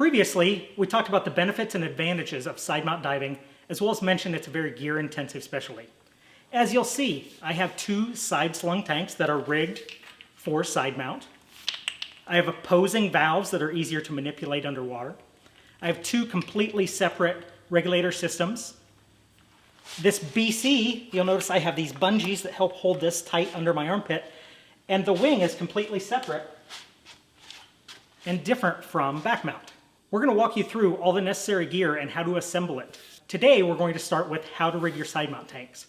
Previously, we talked about the benefits and advantages of side mount diving, as well as mentioned it's a very gear-intensive specialty. As you'll see, I have two side-slung tanks that are rigged for side mount. I have opposing valves that are easier to manipulate underwater. I have two completely separate regulator systems. This BC, you'll notice I have these bungees that help hold this tight under my armpit, and the wing is completely separate and different from back mount. We're going to walk you through all the necessary gear and how to assemble it. Today we're going to start with how to rig your side mount tanks.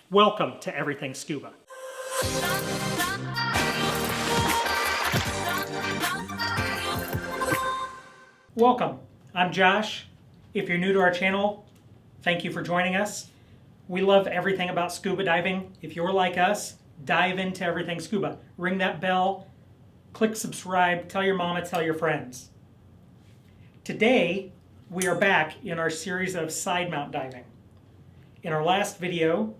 Welcome to Everything Scuba. Welcome, I'm Josh. If you're new to our channel, thank you for joining us. We love everything about scuba diving. If you're like us, dive into Everything Scuba. Ring that bell, click subscribe, tell your mama, tell your friends. Today, we are back in our series of side mount diving. In our last video,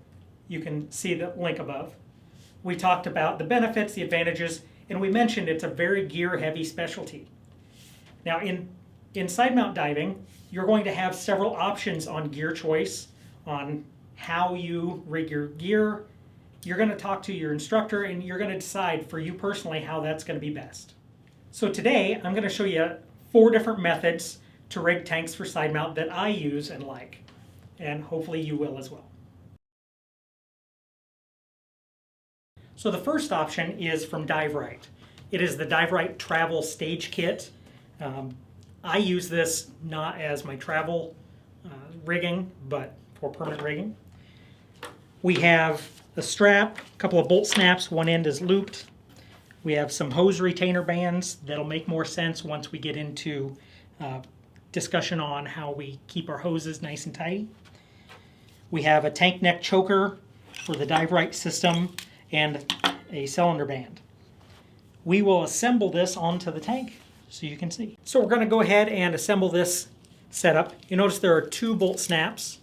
you can see the link above, we talked about the benefits, the advantages, and we mentioned it's a very gear-heavy specialty. Now, in side mount diving, you're going to have several options on gear choice, on how you rig your gear. You're going to talk to your instructor and you're going to decide for you personally how that's going to be best. So today I'm going to show you 4 different methods to rig tanks for side mount that I use and like, and hopefully you will as well. So the first option is from Rite. It is the Rite Travel Stage Kit. I use this not as my travel rigging, but for permanent rigging. We have a strap, a couple of bolt snaps, one end is looped. We have some hose retainer bands that'll make more sense once we get into discussion on how we keep our hoses nice and tight. We have a tank neck choker for the Rite system and a cylinder band. We will assemble this onto the tank so you can see. So we're going to go ahead and assemble this setup. You notice there are 2 bolt snaps.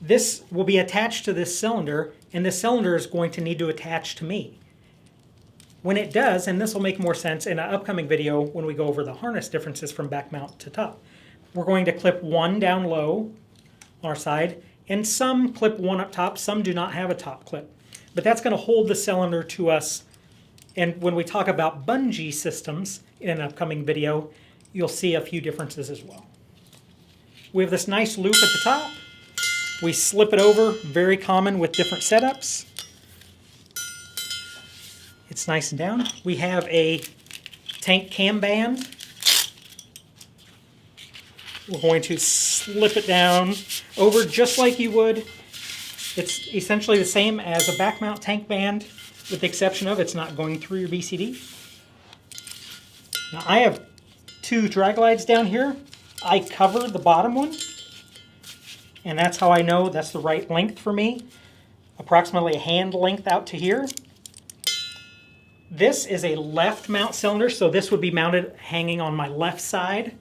This will be attached to this cylinder, and this cylinder is going to need to attach to me. When it does, and this will make more sense in an upcoming video when we go over the harness differences from back mount to top, we're going to clip one down low on our side, and some clip one up top, some do not have a top clip. But that's going to hold the cylinder to us, and when we talk about bungee systems in an upcoming video, you'll see a few differences as well. We have this nice loop at the top. We slip it over, very common with different setups. It's nice and down. We have a tank cam band. We're going to slip it down over just like you would. It's essentially the same as a back mount tank band, with the exception of it's not going through your BCD. Now I have 2 drag glides down here. I cover the bottom one, and that's how I know that's the right length for me. Approximately a hand length out to here. This is a left mount cylinder, so this would be mounted hanging on my left side.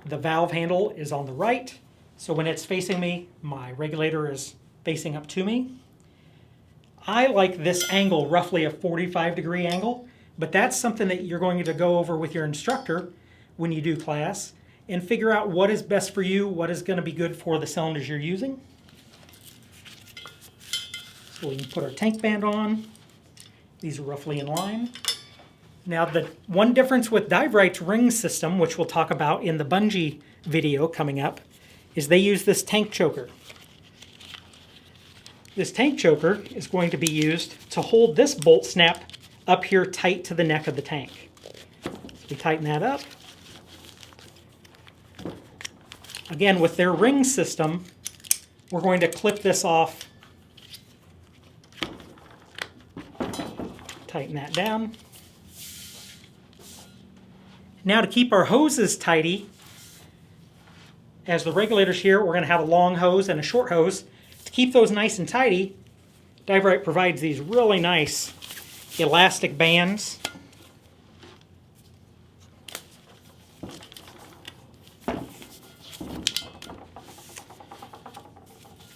The valve handle is on the right, so when it's facing me, my regulator is facing up to me. I like this angle, roughly a 45-degree angle, but that's something that you're going to go over with your instructor when you do class and figure out what is best for you, what is going to be good for the cylinders you're using. So we can put our tank band on. These are roughly in line. Now the one difference with Rite's ring system, which we'll talk about in the bungee video coming up, is they use this tank choker. This tank choker is going to be used to hold this bolt snap up here tight to the neck of the tank. So we tighten that up. Again, with their ring system, we're going to clip this off. Tighten that down. Now to keep our hoses tidy, as the regulators here, we're going to have a long hose and a short hose. To keep those nice and tidy, Rite provides these really nice elastic bands.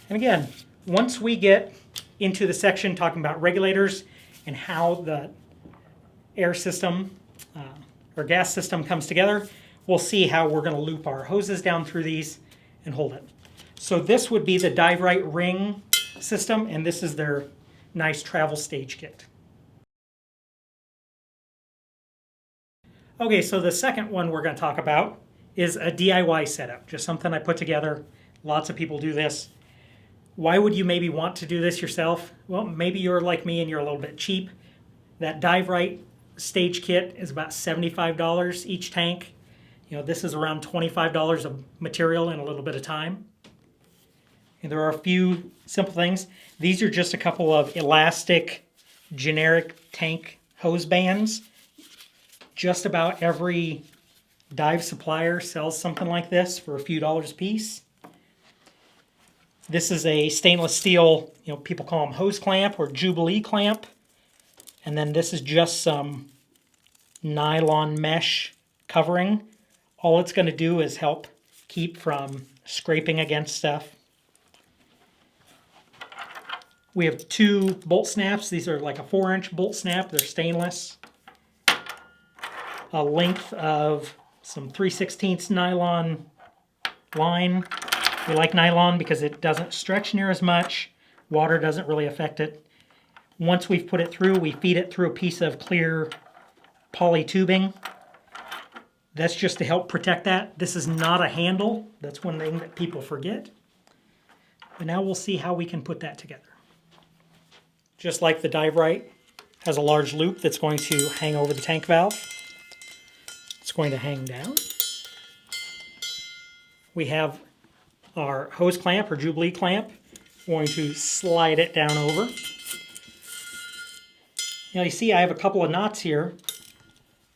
And again, once we get into the section talking about regulators and how the air system or gas system comes together, we'll see how we're going to loop our hoses down through these and hold it. So this would be the Rite ring system, and this is their nice travel stage kit. Okay, so the second one we're going to talk about is a DIY setup, just something I put together. Lots of people do this. Why would you maybe want to do this yourself? Well, maybe you're like me and you're a little bit cheap. That Rite stage kit is about $75 each tank. You know, this is around $25 of material and a little bit of time. And there are a few simple things. These are just a couple of elastic, generic tank hose bands. Just about every dive supplier sells something like this for a few dollars a piece. This is a stainless steel, people call them hose clamp or Jubilee clamp. And then this is just some nylon mesh covering. All it's going to do is help keep from scraping against stuff. We have 2 bolt snaps. These are like a 4-inch bolt snap. They're stainless. A length of some 3/16 nylon line. We like nylon because it doesn't stretch near as much. Water doesn't really affect it. Once we've put it through, we feed it through a piece of clear poly tubing. That's just to help protect that. This is not a handle. That's one thing that people forget. But now we'll see how we can put that together. Just like the Rite has a large loop that's going to hang over the tank valve. It's going to hang down. We have our hose clamp or Jubilee clamp. We're going to slide it down over. Now you see I have a couple of knots here.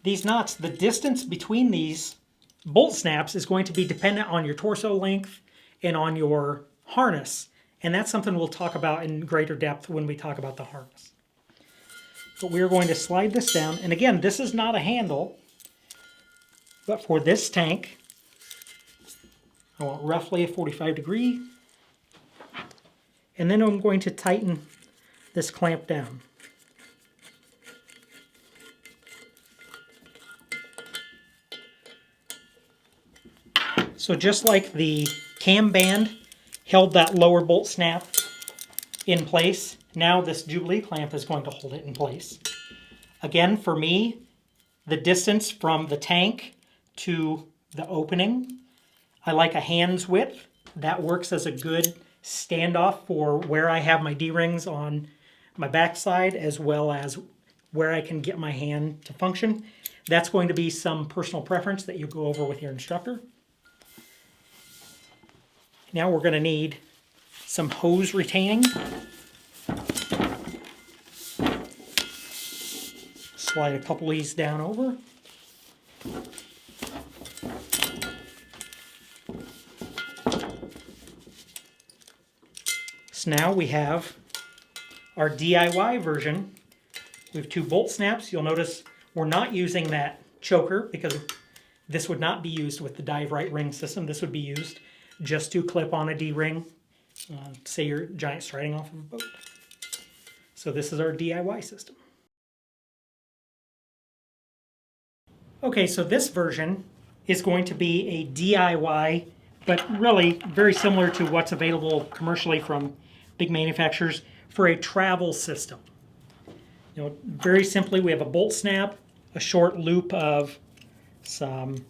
These knots, the distance between these bolt snaps is going to be dependent on your torso length and on your harness. And that's something we'll talk about in greater depth when we talk about the harness. But we're going to slide this down. And again, this is not a handle. But for this tank, I want roughly a 45 degree. And then I'm going to tighten this clamp down. So just like the cam band held that lower bolt snap in place, now this Jubilee clamp is going to hold it in place. Again, for me, the distance from the tank to the opening, I like a hand's width. That works as a good standoff for where I have my D-rings on my backside, as well as where I can get my hand to function. That's going to be some personal preference that you go over with your instructor. Now we're going to need some hose retaining. Slide a couple of these down over. So now we have our DIY version. We have 2 bolt snaps. You'll notice we're not using that choker because this would not be used with the Rite ring system. This would be used just to clip on a D-ring, say you're giant striding off of a boat. So this is our DIY system. Okay, so this version is going to be a DIY, but really very similar to what's available commercially from big manufacturers for a travel system. Very simply, we have a bolt snap, a short loop of some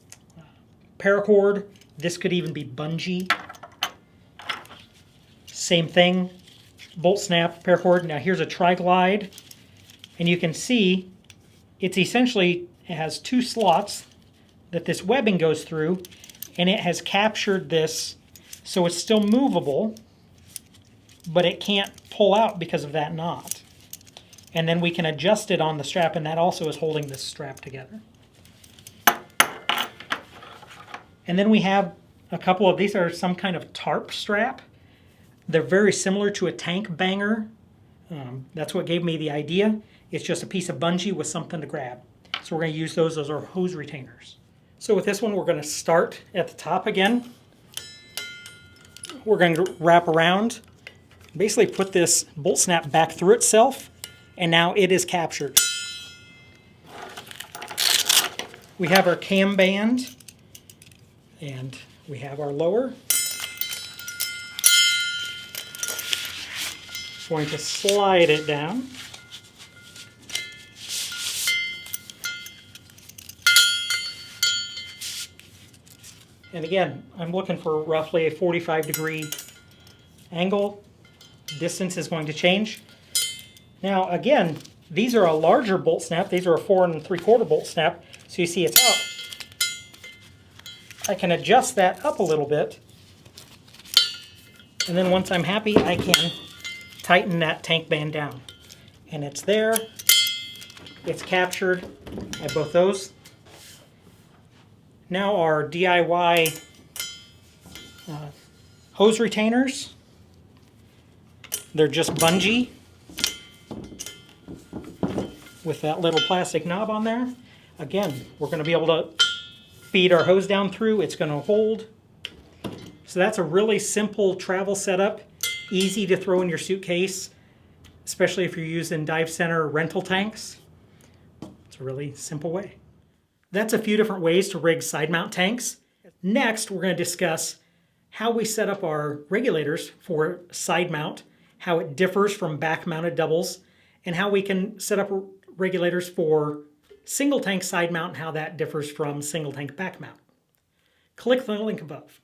paracord. This could even be bungee. Same thing, bolt snap, paracord. Now here's a tri-glide, and you can see it's essentially, it has 2 slots that this webbing goes through, and it has captured this so it's still movable, but it can't pull out because of that knot. And then we can adjust it on the strap, and that also is holding this strap together. And then we have a couple of, these are some kind of tarp strap. They're very similar to a tank banger. That's what gave me the idea. It's just a piece of bungee with something to grab. So we're going to use those as our hose retainers. So with this one, we're going to start at the top again. We're going to wrap around, basically put this bolt snap back through itself, and now it is captured. We have our cam band. And we have our lower. Going to slide it down. And again, I'm looking for roughly a 45-degree angle. Distance is going to change. Now again, these are a larger bolt snap. These are a 4 3/4 bolt snap. So you see it's up. I can adjust that up a little bit. And then once I'm happy, I can tighten that tank band down. And it's there. It's captured. I have both those. Now our DIY hose retainers. They're just bungee with that little plastic knob on there. Again, we're going to be able to feed our hose down through. It's going to hold. So that's a really simple travel setup. Easy to throw in your suitcase, especially if you're using dive center rental tanks. It's a really simple way. That's a few different ways to rig side mount tanks. Next, we're going to discuss how we set up our regulators for side mount, how it differs from back mounted doubles, and how we can set up regulators for single tank side mount and how that differs from single tank back mount. Click the link above.